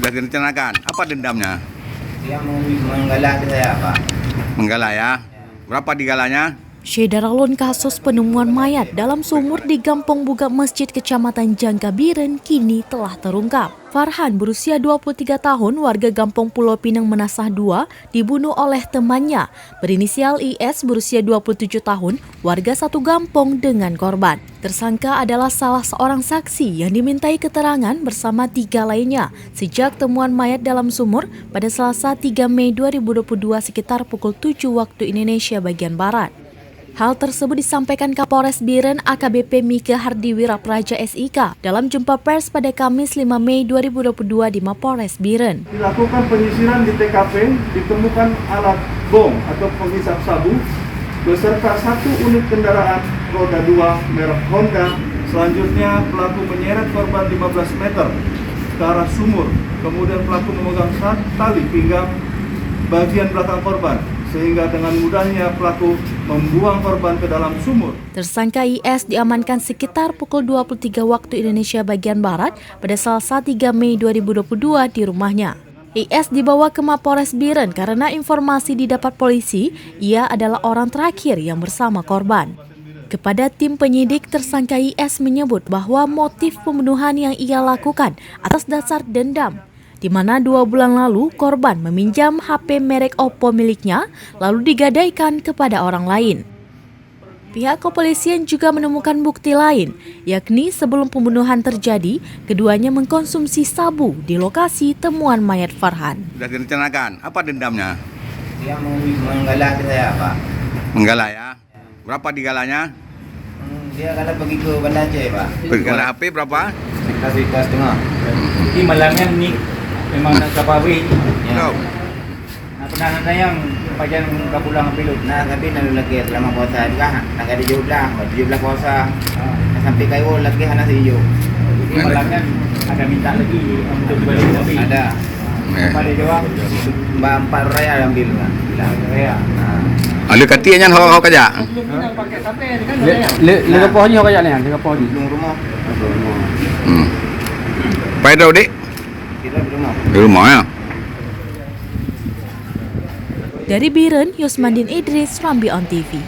Sudah direncanakan. Apa dendamnya? Dia menggalak saya, Pak. Menggala ya. Berapa digalanya? Syederalun kasus penemuan mayat dalam sumur di Gampong Buga Masjid Kecamatan Jangkabiren kini telah terungkap. Farhan berusia 23 tahun, warga Gampong Pulau Pinang Menasah 2, dibunuh oleh temannya berinisial IS berusia 27 tahun, warga satu kampung dengan korban. Tersangka adalah salah seorang saksi yang dimintai keterangan bersama 3 lainnya sejak temuan mayat dalam sumur pada Selasa 3 Mei 2022 sekitar pukul 7 waktu Indonesia bagian Barat. Hal tersebut disampaikan Kapolres Biren AKBP Mika Hardiwira Praja SIK dalam jumpa pers pada Kamis 5 Mei 2022 di Mapolres Biren. Dilakukan penyisiran di TKP, ditemukan alat bom atau penghisap sabu beserta 1 unit kendaraan roda 2 merek Honda. Selanjutnya pelaku menyeret korban 15 meter ke arah sumur. Kemudian pelaku memegang tali pinggang bagian belakang korban, sehingga dengan mudahnya pelaku membuang korban ke dalam sumur. Tersangka IS diamankan sekitar pukul 23 waktu Indonesia bagian Barat pada Selasa 3 Mei 2022 di rumahnya. IS dibawa ke Mapolres Biren karena informasi didapat polisi, ia adalah orang terakhir yang bersama korban. Kepada tim penyidik, tersangka IS menyebut bahwa motif pembunuhan yang ia lakukan atas dasar dendam, di mana 2 bulan lalu korban meminjam HP merek Oppo miliknya lalu digadaikan kepada orang lain. Pihak kepolisian juga menemukan bukti lain, yakni sebelum pembunuhan terjadi, keduanya mengkonsumsi sabu di lokasi temuan mayat Farhan. Sudah direncanakan. Apa dendamnya? Dia menggalak saya, Pak. Menggala ya. Berapa digalanya? Dia kata pergi ke Banda Aceh, Pak. Bergala HP berapa? Sekitar setengah. Jadi malangnya ni memang nak kapawi. No. Nak pernah nak tayang pajan kapulang pilot. Nah, tapi nak lagi selama puasa juga, nak ada 17 puasa. Sampai kayu lagi anak hijau. Jadi malangnya ada minta lagi untuk dibalik tapi Ada. pada jawab Mbak 4 raya ambil lah. Bilang ya. Alu katinya hok aja. Le kapoh ni kaya ni, le kapoh ni. belum rumah. Pai dah dik? Kita di rumah. Di rumah ya. Dari Biren, Yusmandin Idris, Rambi On TV.